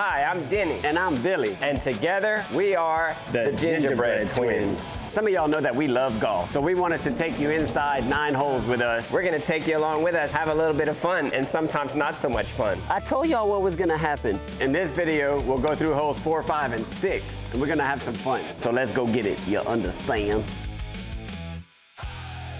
Hi, I'm Denny. And I'm Billy. And together, we are the Gingerbread Twins. Some of y'all know that we love golf, so we wanted to take you inside 9 holes with us. We're gonna take you along with us, have a little bit of fun, and sometimes not so much fun. I told y'all what was gonna happen. In this video, we'll go through holes 4, 5, and 6, and we're gonna have some fun. So let's go get it, you understand?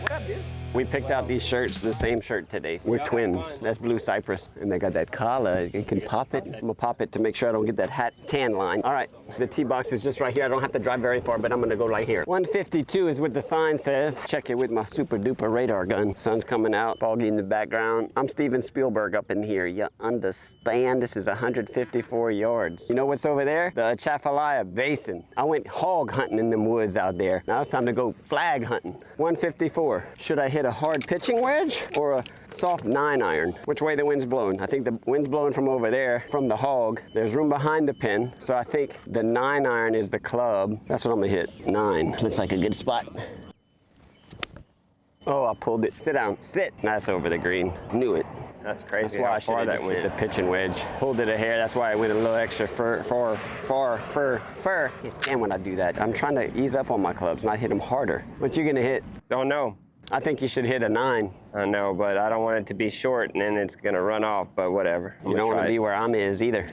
What up, dude? We picked out these shirts, the same shirt today. We're twins. That's blue cypress. And they got that collar. You can pop it. I'm gonna pop it to make sure I don't get that hat tan line. All right, the tee box is just right here. I don't have to drive very far, but I'm gonna go right here. 152 is what the sign says. Check it with my super duper radar gun. Sun's coming out, foggy in the background. I'm Steven Spielberg up in here. You understand? This is 154 yards. You know what's over there? The Atchafalaya Basin. I went hog hunting in them woods out there. Now it's time to go flag hunting. 154. Should I hit a hard pitching wedge or a soft 9-iron? Which way the wind's blowing? I think the wind's blowing from over there, from the hog. There's room behind the pin, so I think the 9-iron is the club. That's what I'm gonna hit, 9. Looks like a good spot. Oh, I pulled it. Sit down, sit. That's over the green. Knew it. That's crazy. That's why I should have just hit the pitching wedge. Pulled it a hair. That's why I went a little extra fur. You stand when I do that. I'm trying to ease up on my clubs, not hit them harder. What you gonna hit? Don't know. I think you should hit a 9. I know, but I don't want it to be short and then it's gonna run off, but whatever. You don't want to be where I'm is either.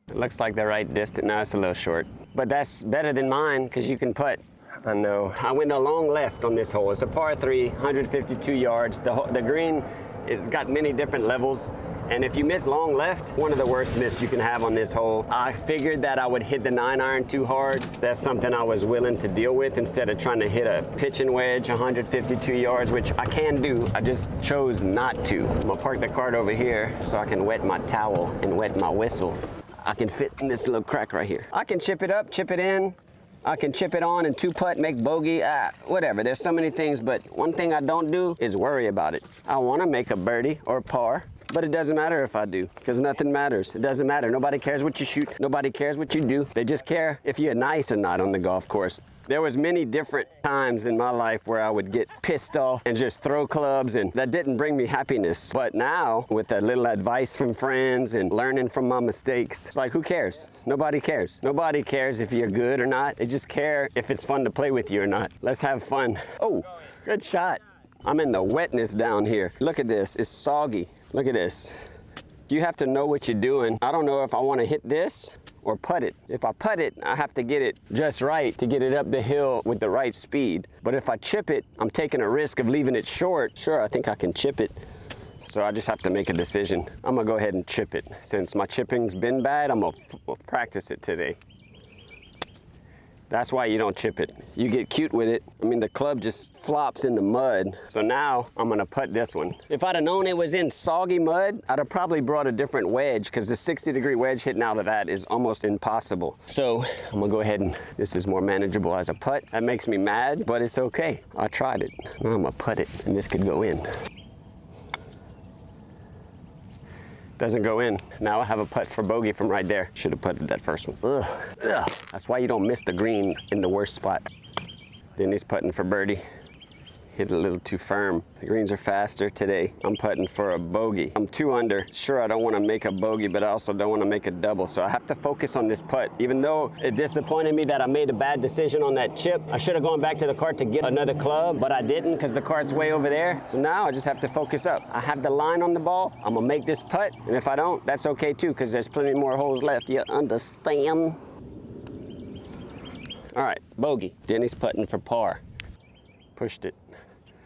It looks like the right distance. No, it's a little short. But that's better than mine because you can putt. I know. I went a long left on this hole. It's a par 3, 152 yards. The green, it's got many different levels. And if you miss long left, one of the worst misses you can have on this hole. I figured that I would hit the 9-iron too hard. That's something I was willing to deal with instead of trying to hit a pitching wedge 152 yards, which I can do. I just chose not to. I'm gonna park the cart over here so I can wet my towel and wet my whistle. I can fit in this little crack right here. I can chip it up, chip it in. I can chip it on and 2-putt, make bogey, whatever. There's so many things, but one thing I don't do is worry about it. I wanna make a birdie or par. But it doesn't matter if I do, because nothing matters. It doesn't matter. Nobody cares what you shoot. Nobody cares what you do. They just care if you're nice or not on the golf course. There was many different times in my life where I would get pissed off and just throw clubs, and that didn't bring me happiness. But now, with a little advice from friends and learning from my mistakes, it's like, who cares? Nobody cares. Nobody cares if you're good or not. They just care if it's fun to play with you or not. Let's have fun. Oh, good shot. I'm in the wetness down here. Look at this. It's soggy. Look at this. You have to know what you're doing. I don't know if I want to hit this or putt it. If I putt it, I have to get it just right to get it up the hill with the right speed. But if I chip it, I'm taking a risk of leaving it short. Sure, I think I can chip it. So I just have to make a decision. I'm gonna go ahead and chip it. Since my chipping's been bad, I'm gonna practice it today. That's why you don't chip it. You get cute with it. I mean, the club just flops in the mud. So now I'm gonna putt this one. If I'd have known it was in soggy mud, I'd have probably brought a different wedge because the 60-degree wedge hitting out of that is almost impossible. So I'm gonna go ahead and, this is more manageable as a putt. That makes me mad, but it's okay. I tried it. Now I'm gonna putt it and this could go in. Doesn't go in. Now I have a putt for bogey from right there. Should have putted that first one. Ugh. Ugh. That's why you don't miss the green in the worst spot. Then he's putting for birdie. Hit a little too firm. The greens are faster today. I'm putting for a bogey. I'm 2 under. Sure, I don't want to make a bogey, but I also don't want to make a double. So I have to focus on this putt. Even though it disappointed me that I made a bad decision on that chip, I should have gone back to the cart to get another club, but I didn't because the cart's way over there. So now I just have to focus up. I have the line on the ball. I'm gonna make this putt, and if I don't, that's okay too, because there's plenty more holes left. You understand? All right, bogey. Denny's putting for par. Pushed it.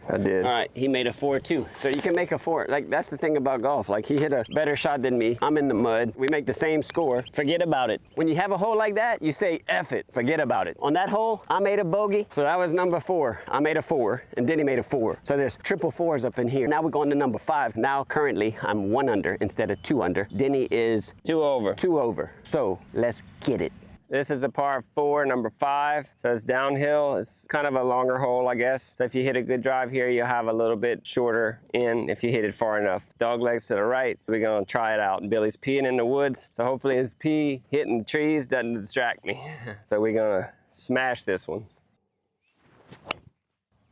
I did. All right, he made a 4-2. So you can make a 4. Like, that's the thing about golf. Like, he hit a better shot than me. I'm in the mud. We make the same score. Forget about it. When you have a hole like that, you say, F it. Forget about it. On that hole, I made a bogey. So that was number 4. I made a 4, and then he made a 4. So there's triple 4s up in here. Now we're going to number 5. Now, currently, I'm 1 under instead of 2 under. Denny is 2 over. 2 over. So let's get it. This is a par 4, number 5. So it's downhill. It's kind of a longer hole, I guess. So if you hit a good drive here, you'll have a little bit shorter in if you hit it far enough. Dog legs to the right. We're gonna try it out. Billy's peeing in the woods. So hopefully his pee hitting the trees doesn't distract me. So we're gonna smash this one.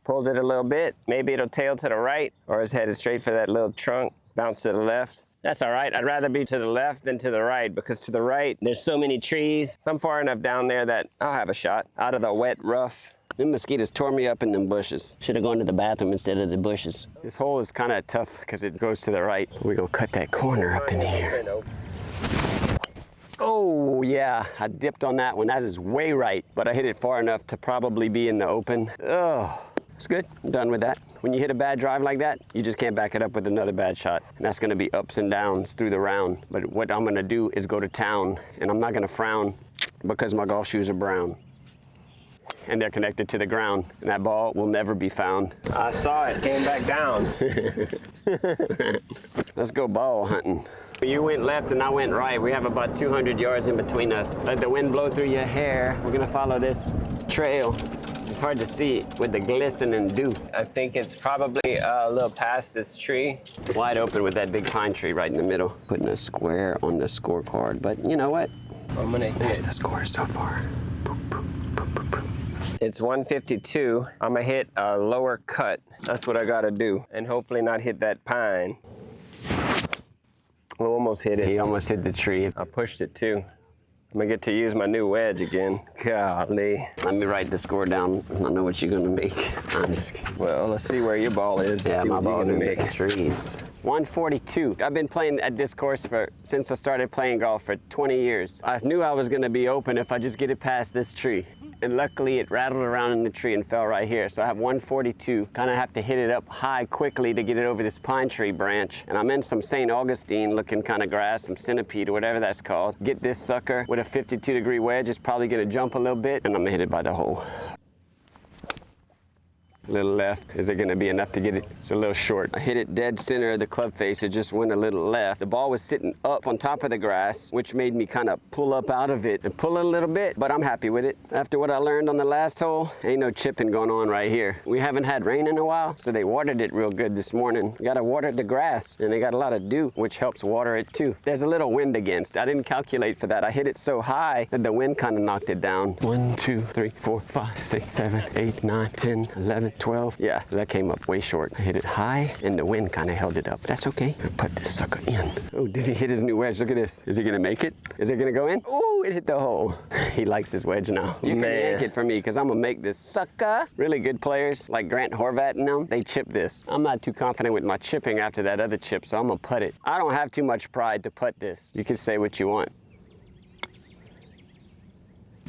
Pulled it a little bit. Maybe it'll tail to the right, or his head is straight for that little trunk. Bounce to the left. That's all right. I'd rather be to the left than to the right because to the right, there's so many trees. So I'm far enough down there that I'll have a shot out of the wet, rough. Them mosquitoes tore me up in them bushes. Should have gone to the bathroom instead of the bushes. This hole is kind of tough because it goes to the right. We're gonna cut that corner up in here. Oh yeah, I dipped on that one. That is way right, but I hit it far enough to probably be in the open. Oh, it's good, I'm done with that. When you hit a bad drive like that, you just can't back it up with another bad shot. And that's gonna be ups and downs through the round. But what I'm gonna do is go to town, and I'm not gonna frown because my golf shoes are brown. And they're connected to the ground, and that ball will never be found. I saw it, came back down. Let's go ball hunting. You went left and I went right. We have about 200 yards in between us. Let the wind blow through your hair. We're gonna follow this trail. It's just hard to see with the glistening dew. I think it's probably a little past this tree. Wide open with that big pine tree right in the middle. Putting a square on the scorecard, but you know what? I'm gonna That's hit. the score so far. It's 152. I'm gonna hit a lower cut. That's what I gotta do. And hopefully not hit that pine. We almost hit it. He almost hit the tree. I pushed it too. I'm gonna get to use my new wedge again. Golly. Let me write the score down. I know what you're gonna make. I'm just kidding. Well, let's see where your ball is. Yeah, see my what you're ball's gonna in the trees. 142. I've been playing at this course since I started playing golf for 20 years. I knew I was gonna be open if I just get it past this tree. And luckily it rattled around in the tree and fell right here. So I have 142. Kind of have to hit it up high quickly to get it over this pine tree branch. And I'm in some St. Augustine looking kind of grass, some centipede or whatever that's called. Get this sucker with a 52-degree wedge. It's probably gonna jump a little bit and I'm gonna hit it by the hole. A little left. Is it gonna be enough to get it? It's a little short. I hit it dead center of the club face. It just went a little left. The ball was sitting up on top of the grass, which made me kind of pull up out of it and pull it a little bit, but I'm happy with it. After what I learned on the last hole, ain't no chipping going on right here. We haven't had rain in a while, so they watered it real good this morning. You gotta water the grass, and they got a lot of dew, which helps water it too. There's a little wind against. I didn't calculate for that. I hit it so high that the wind kind of knocked it down. 1, 2, 3, 4, 5, 6, 7, 8, 9, 10, 11, 12. Yeah, that came up way short. I hit it high and the wind kind of held it up. That's okay. I put this sucker in. Oh, did he hit his new wedge? Look at this. Is he gonna make it? Is it gonna go in? Oh, it hit the hole. He likes his wedge now. You can yank it for me because I'm gonna make this sucker. Really good players like Grant Horvat and them, they chip this. I'm not too confident with my chipping after that other chip, so I'm gonna putt it. I don't have too much pride to putt this. You can say what you want.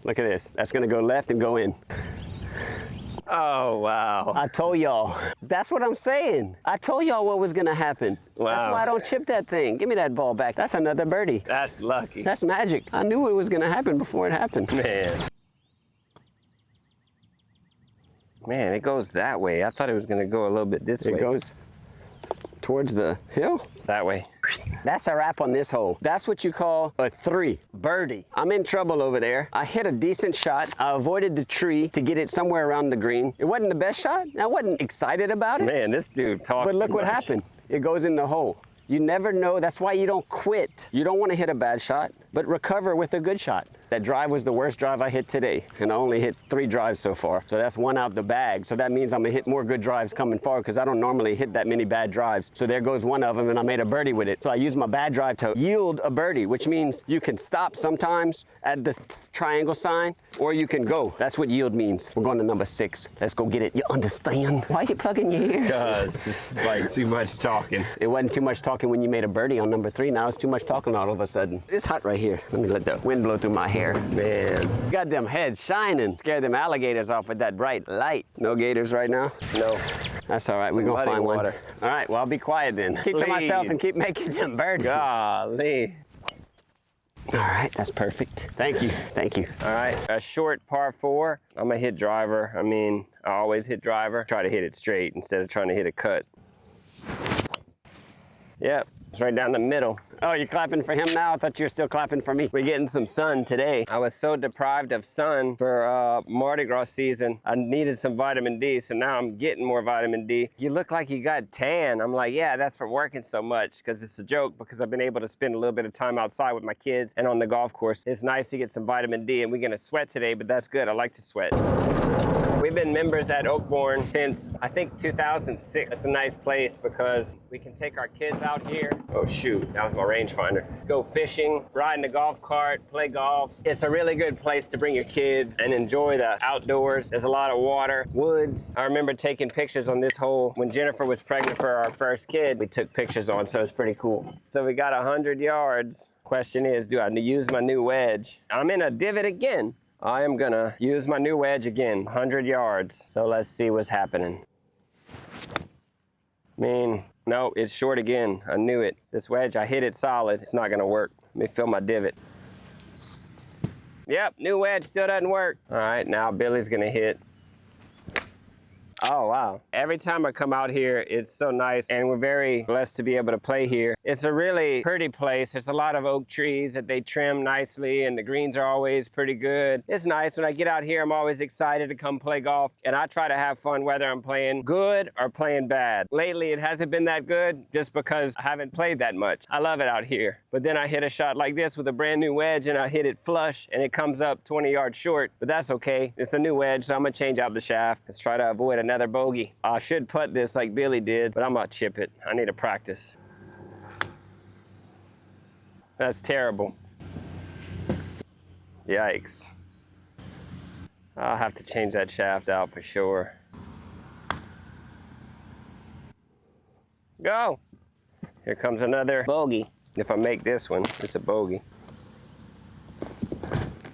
Look at this. That's gonna go left and go in. Oh, wow. I told y'all. That's what I'm saying. I told y'all what was gonna happen. Wow. That's why I don't chip that thing. Give me that ball back. That's another birdie. That's lucky. That's magic. I knew it was gonna happen before it happened. Man, it goes that way. I thought it was gonna go a little bit this way. It goes towards the hill. That way. That's a wrap on this hole. That's what you call a 3. Birdie. I'm in trouble over there. I hit a decent shot. I avoided the tree to get it somewhere around the green. It wasn't the best shot. I wasn't excited about it. Man, this dude talks But look too what much. happened. It goes in the hole. You never know. That's why you don't quit. You don't want to hit a bad shot, but recover with a good shot. That drive was the worst drive I hit today, and I only hit 3 drives so far. So that's 1 out the bag. So that means I'm gonna hit more good drives coming forward because I don't normally hit that many bad drives. So there goes 1 of them, and I made a birdie with it. So I used my bad drive to yield a birdie, which means you can stop sometimes at the triangle sign, or you can go. That's what yield means. We're going to number 6. Let's go get it. You understand? Why are you plugging your ears? Because this is like too much talking. It wasn't too much talking when you made a birdie on number 3. Now it's too much talking all of a sudden. It's hot right here. Let me let the wind blow through my hair. Man, got them heads shining. Scare them alligators off with that bright light. No gators right now? No. That's all right. We're Some gonna muddy find one. water. All right, well, I'll be quiet then. Keep to myself and keep making them birdies. Golly. All right, that's perfect. Thank you, thank you. All right, a short par 4. I'm gonna hit driver. I mean, I always hit driver. Try to hit it straight instead of trying to hit a cut. Yep, it's right down the middle. Oh, you're clapping for him now? I thought you were still clapping for me. We're getting some sun today. I was so deprived of sun for Mardi Gras season. I needed some vitamin D, so now I'm getting more vitamin D. You look like you got tan. I'm like, yeah, that's from working so much, because it's a joke, because I've been able to spend a little bit of time outside with my kids and on the golf course. It's nice to get some vitamin D, and we're gonna sweat today, but that's good. I like to sweat. We've been members at Oakbourne since, I think, 2006. It's a nice place because we can take our kids out here Oh shoot, that was my rangefinder. Go fishing, ride in the golf cart, play golf. It's a really good place to bring your kids and enjoy the outdoors. There's a lot of water, woods. I remember taking pictures on this hole when Jennifer was pregnant for our first kid. We took pictures on, so it's pretty cool. So we got 100 yards. Question is, do I use my new wedge? I'm in a divot again. I am gonna use my new wedge again, 100 yards. So let's see what's happening. No, it's short again. I knew it. This wedge, I hit it solid. It's not gonna work. Let me fill my divot. Yep, new wedge still doesn't work. All right, now Billy's gonna hit. Oh, wow. Every time I come out here, it's so nice, and we're very blessed to be able to play here. It's a really pretty place. There's a lot of oak trees that they trim nicely, and the greens are always pretty good. It's nice. When I get out here, I'm always excited to come play golf, and I try to have fun whether I'm playing good or playing bad. Lately, it hasn't been that good just because I haven't played that much. I love it out here. But then I hit a shot like this with a brand new wedge, and I hit it flush, and it comes up 20 yards short, but that's okay. It's a new wedge, so I'm gonna change out the shaft. Let's try to avoid another bogey. I should putt this like Billy did, but I'm gonna chip it. I need to practice. That's terrible. Yikes. I'll have to change that shaft out for sure. Go! Here comes another bogey. If I make this one, it's a bogey.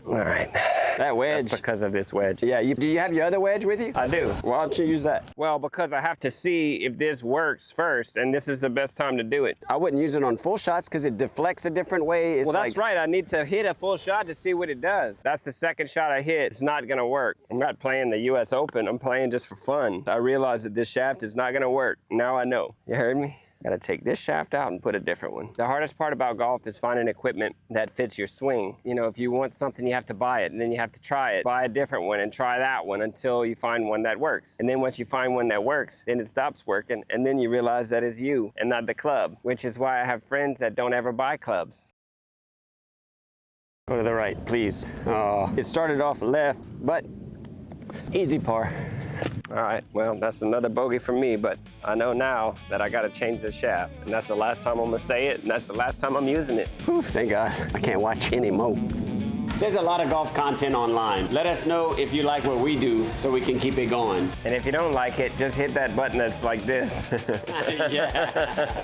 All right. That wedge. That's because of this wedge. Yeah, do you have your other wedge with you? I do. Why don't you use that? Well, because I have to see if this works first, and this is the best time to do it. I wouldn't use it on full shots because it deflects a different way. It's Well, that's right. I need to hit a full shot to see what it does. That's the second shot I hit. It's not gonna work. I'm not playing the US Open. I'm playing just for fun. I realized that this shaft is not gonna work. Now I know. You heard me? Gotta take this shaft out and put a different one. The hardest part about golf is finding equipment that fits your swing. You know, if you want something, you have to buy it, and then you have to try it. Buy a different one and try that one until you find one that works. And then once you find one that works, then it stops working, and then you realize that it's you and not the club, which is why I have friends that don't ever buy clubs. Go to the right, please. It started off left, but easy par. All right, well, that's another bogey for me, but I know now that I gotta change the shaft, and that's the last time I'm gonna say it, and that's the last time I'm using it. Whew, thank God, I can't watch anymore. There's a lot of golf content online. Let us know if you like what we do so we can keep it going. And if you don't like it, just hit that button that's like this. Yeah.